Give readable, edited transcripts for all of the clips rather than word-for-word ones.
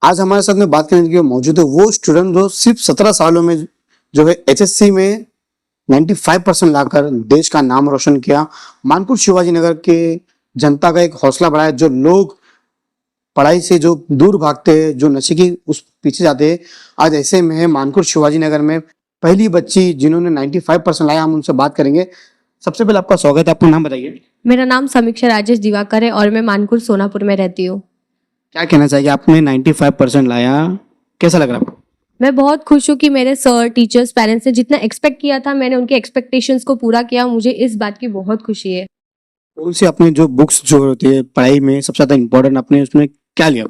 आज हमारे साथ में बात करने के लिए मौजूद है वो स्टूडेंट जो सिर्फ 17 सालों में जो है एचएससी में 95% लाकर देश का नाम रोशन किया। मानपुर शिवाजी नगर के जनता का एक हौसला बढ़ाया। जो लोग पढ़ाई से जो दूर भागते हैं, जो नशे की उस पीछे जाते हैं, आज ऐसे में है मानपुर शिवाजी नगर में पहली बच्ची जिन्होंने 95% लाया। हम उनसे बात करेंगे। सबसे पहले आपका स्वागत है, आपका नाम बताइए। मेरा नाम समीक्षा राजेश दिवाकर है और मैं मानपुर सोनापुर में रहती हूँ। क्या कहना चाहिए, आपने 95% लाया, कैसा लग रहा है आपको? मैं बहुत खुश हूँ कि मेरे सर, टीचर्स, पेरेंट्स ने जितना एक्सपेक्ट किया था मैंने उनके एक्सपेक्टेशंस को पूरा किया। मुझे इस बात की बहुत खुशी है। कौन सी आपने जो बुक्स जो होती है पढ़ाई में सबसे ज्यादा इम्पोर्टेंट, आपने उसमें क्या लिया?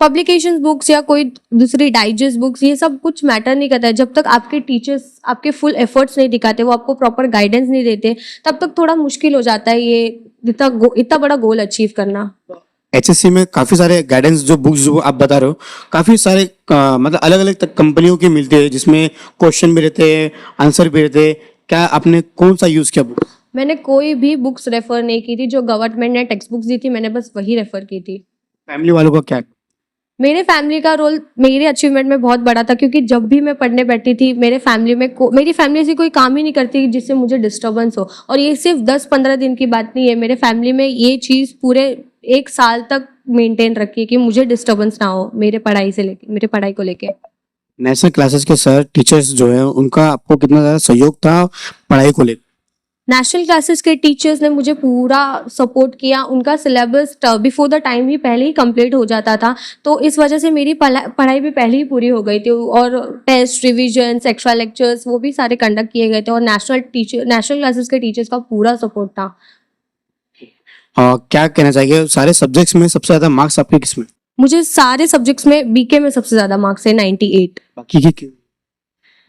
पब्लिकेशंस बुक्स या कोई दूसरी डाइजेस्ट बुक्स, ये सब कुछ मैटर नहीं करता है। जब तक आपके टीचर्स आपके फुल एफर्ट्स नहीं दिखाते, वो आपको प्रॉपर गाइडेंस नहीं देते, तब तक थोड़ा मुश्किल हो जाता है ये इतना बड़ा गोल अचीव करना। एचएससी में काफी सारे गाइडेंस जो बुक्स जो आप बता रहे हो, काफी सारे मतलब अलग अलग कंपनियों की मिलती है, जिसमें क्वेश्चन भी रहते हैं, आंसर भी रहते हैं। क्या आपने कौन सा यूज किया बुक? मैंने कोई भी बुक्स रेफर नहीं की थी। जो गवर्नमेंट ने टेक्स्ट बुक्स दी थी मैंने बस वही रेफर की थी। फैमिली वालों का क्या? मेरे फैमिली का रोल मेरे अचीवमेंट में बहुत बड़ा था, क्योंकि जब भी मैं पढ़ने बैठती थी मेरे फैमिली में मेरी फैमिली ऐसी कोई काम ही नहीं करती जिससे मुझे डिस्टर्बेंस हो। और ये सिर्फ 10-15 दिन की बात नहीं है, मेरे फैमिली में ये चीज़ पूरे 1 साल तक मेंटेन रखी है कि मुझे डिस्टर्बेंस ना हो मेरे पढ़ाई को लेके। नेशनल क्लासेस के सर टीचर्स जो है उनका आपको कितना ज्यादा सहयोग था पढ़ाई को लेकर? नेशनल क्लासेस के टीचर्स ने मुझे पूरा सपोर्ट किया। उनका सिलेबस बिफोर द टाइम ही पहले ही कंप्लीट हो जाता था, तो इस वजह से मेरी पढ़ाई भी पहले ही पूरी हो गई थी। और टेस्ट, रिविजन, एक्स्ट्रा लेक्चर्स वो भी सारे कंडक्ट किए गए थे। और नेशनल क्लासेस के टीचर्स का पूरा सपोर्ट था। क्या कहना चाहिए, सारे सब्जेक्ट्स में सबसे ज्यादा मार्क्स आपके किसमें? मुझे सारे सब्जेक्ट्स में बीके में सबसे ज़्यादा मार्क्स है 98। बाकी के क्यों?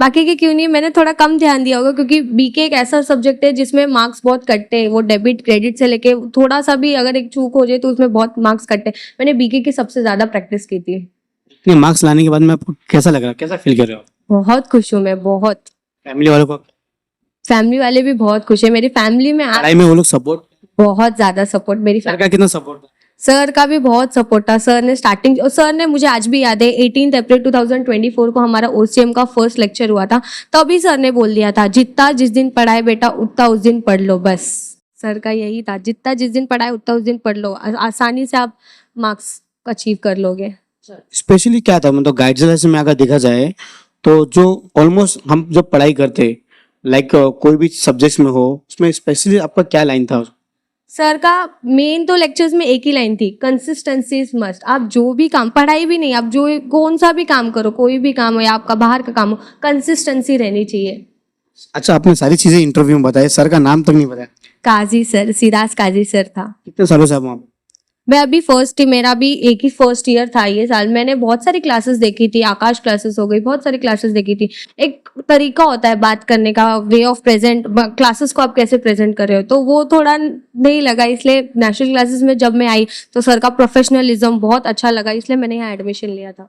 बाकी के क्यों नहीं, मैंने थोड़ा कम ध्यान दिया होगा, क्योंकि बीके एक ऐसा सब्जेक्ट है जिसमें मार्क्स बहुत कटते हैं। वो डेबिट क्रेडिट से लेके थोड़ा सा भी अगर एक चूक हो जाए तो उसमें बहुत मार्क्स कटते हैं। मैंने बीके की सबसे ज़्यादा प्रैक्टिस की थी। इतने मार्क्स लाने के बाद में आपको कैसा लग रहा है, कैसा फील कर रहे हो? बहुत खुश हूँ मैं, बहुत। फैमिली वालों को? फैमिली वाले भी बहुत खुश है। मेरी फैमिली में पढ़ाई में वो लोग सपोर्ट? बहुत ज़्यादा सपोर्ट। मेरी सर का कितना सपोर्ट? सर का भी बहुत सपोर्ट था। सर ने मुझे आज भी याद है 18 अप्रैल 2024 को हमारा ओसीएम का फर्स्ट लेक्चर हुआ था। तभी सर ने बोल दिया था, जितना जिस दिन पढ़ाए बेटा उतना उस दिन पढ़ लो। बस सर का यही था, जितना जिस दिन पढ़ाए उतना उस दिन पढ़ लो, आसानी से आप मार्क्स अचीव कर लोगे। स्पेशली क्या था, मतलब गाइडेंस में अगर देखा जाए तो जो ऑलमोस्ट हम जब पढ़ाई करते लाइक कोई भी सब्जेक्ट्स में हो, उसमें स्पेशली आपका क्या लाइन था? सर का मेन तो लेक्चर्स में एक ही लाइन थी, कंसिस्टेंसी इज मस्ट। आप जो भी काम, पढ़ाई भी नहीं, आप जो कौन सा भी काम करो, कोई भी काम हो या आपका बाहर का काम हो, कंसिस्टेंसी रहनी चाहिए। अच्छा, आपने सारी चीजें इंटरव्यू में बताया, सर का नाम तक नहीं बताया। काजी सर, सिराज काजी सर था। कितने सालों से आप वहाँ पे? मैं अभी मेरा भी एक ही फर्स्ट ईयर था ये साल। मैंने बहुत सारी क्लासेस देखी थी, आकाश क्लासेस हो गई, बहुत सारी क्लासेस देखी थी। एक तरीका होता है बात करने का, वे ऑफ प्रेजेंट, क्लासेस को आप कैसे प्रेजेंट कर रहे हो, तो वो थोड़ा नहीं लगा। इसलिए नेशनल क्लासेस में जब मैं आई तो सर का प्रोफेशनलिज्म बहुत अच्छा लगा, इसलिए मैंने यहाँ एडमिशन लिया था।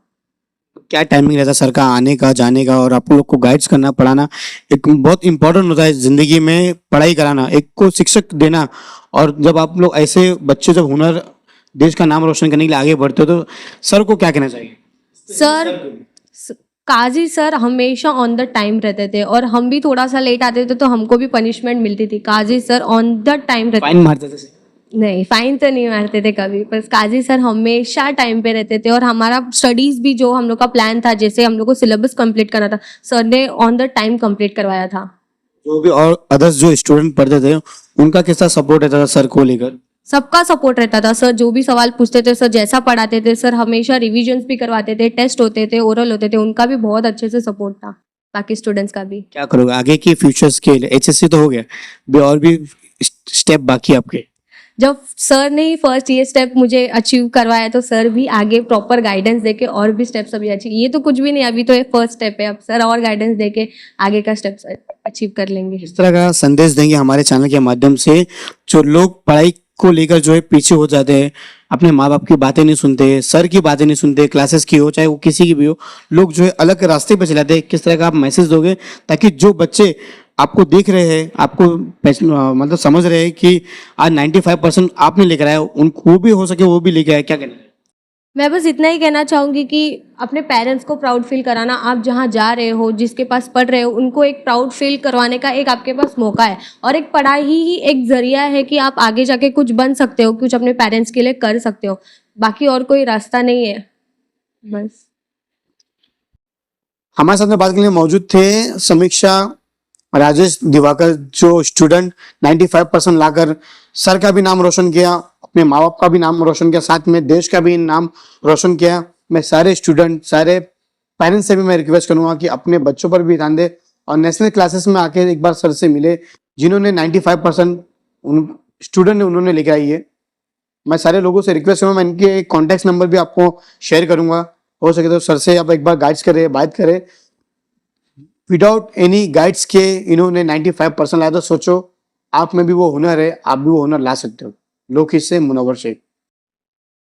क्या टाइमिंग रहता है सर का आने का, जाने का? और आप लोग को गाइड्स करना, पढ़ाना एक बहुत इंपॉर्टेंट होता है जिंदगी में, पढ़ाई कराना, एक को शिक्षक देना। और जब आप लोग ऐसे बच्चे जब हुनर, देश का नाम रोशन करने के लिए आगे बढ़ते हो, तो सर को क्या कहना चाहिए? काजी सर हमेशा ऑन द टाइम रहते थे, और हम भी थोड़ा सा लेट आते थे तो हमको भी पनिशमेंट मिलती थी। काजी सर ऑन द टाइम रहते। फाइन मारते थे? नहीं, फाइन तो नहीं मारते थे कभी, पर काजी सर हमेशा टाइम पे रहते थे। और हमारा स्टडीज भी, जो हम लोग का प्लान था, जैसे हम लोग को सिलेबस कंप्लीट करना था, सर ने ऑन द टाइम कंप्लीट करवाया था। जो भी और अदर्स जो स्टूडेंट पढ़ते थे उनका कैसा सपोर्ट रहता था सर को लेकर? सबका सपोर्ट रहता था। सर जो भी सवाल पूछते थे, सर जैसा पढ़ाते थे, सर हमेशा रिविजन्स भी करवाते थे, टेस्ट होते थे, ओरल होते थे, उनका भी बहुत अच्छे से सपोर्ट था, बाकी स्टूडेंट्स का भी। क्या करोगे आगे की फ्यूचर्स के लिए? एचएससी तो हो गया, भी और भी स्टेप बाकी आपके? जब सर ने ही फर्स्ट ये स्टेप मुझे अचीव करवाया, तो सर भी आगे प्रॉपर गाइडेंस देके और भी स्टेप्स अभी अचीव, ये तो कुछ भी नहीं, अभी तो ये फर्स्ट स्टेप है। अब सर और गाइडेंस देके आगे का स्टेप्स अचीव कर लेंगे। इस तरह का संदेश देंगे हमारे चैनल के माध्यम से, जो लोग पढ़ाई को लेकर जो है पीछे हो जाते हैं, अपने माँ बाप की बातें नहीं सुनते, सर की बातें नहीं सुनते, क्लासेस की हो चाहे वो किसी की भी हो, लोग जो है अलग रास्ते पर चलाते हैं। किस तरह का आप मैसेज दोगे ताकि जो बच्चे आपको देख रहे हैं, आपको मतलब समझ रहे हैं कि आज 95% आपने लेकर आया, उनको भी हो सके वो भी लेकर आए? क्या कहना है? मैं बस इतना ही कहना चाहूँगी कि अपने पेरेंट्स को प्राउड फील कराना, आप जहाँ जा रहे हो, जिसके पास पढ़ रहे हो, उनको एक प्राउड फील करवाने का एक आपके पास मौका है। और एक पढ़ाई ही एक ज़रिया है कि आप आगे जाके कुछ बन सकते हो, कुछ अपने पेरेंट्स के लिए कर सकते हो। बाकी और कोई रास्ता नहीं है, बस। हमारे साथ में बात करने के लिए मौजूद थे समीक्षा राजेश दिवाकर, जो स्टूडेंट 95% लाकर सर का भी नाम रोशन किया, अपने माँ बाप का भी नाम रोशन किया, साथ में देश का भी नाम रोशन किया। मैं सारे स्टूडेंट, सारे पेरेंट्स से भी मैं रिक्वेस्ट करूंगा कि अपने बच्चों पर भी ध्यान दे और नेशनल क्लासेस में आके एक बार सर से मिले, जिन्होंने 95% उन स्टूडेंट ने उन्होंने लेके आई है। मैं सारे लोगों से रिक्वेस्ट करूंगा, मैं इनके कॉन्टैक्ट नंबर भी आपको शेयर करूंगा, हो सके तो सर से आप एक बार गाइड्स करें, बात करें। विदाउट एनी गाइड्स के इन्होंने 95% लाया, तो सोचो आप में भी वो हुनर है, आप भी वो हुनर ला सकते हो। लोकहित से मुनव्वर शेख।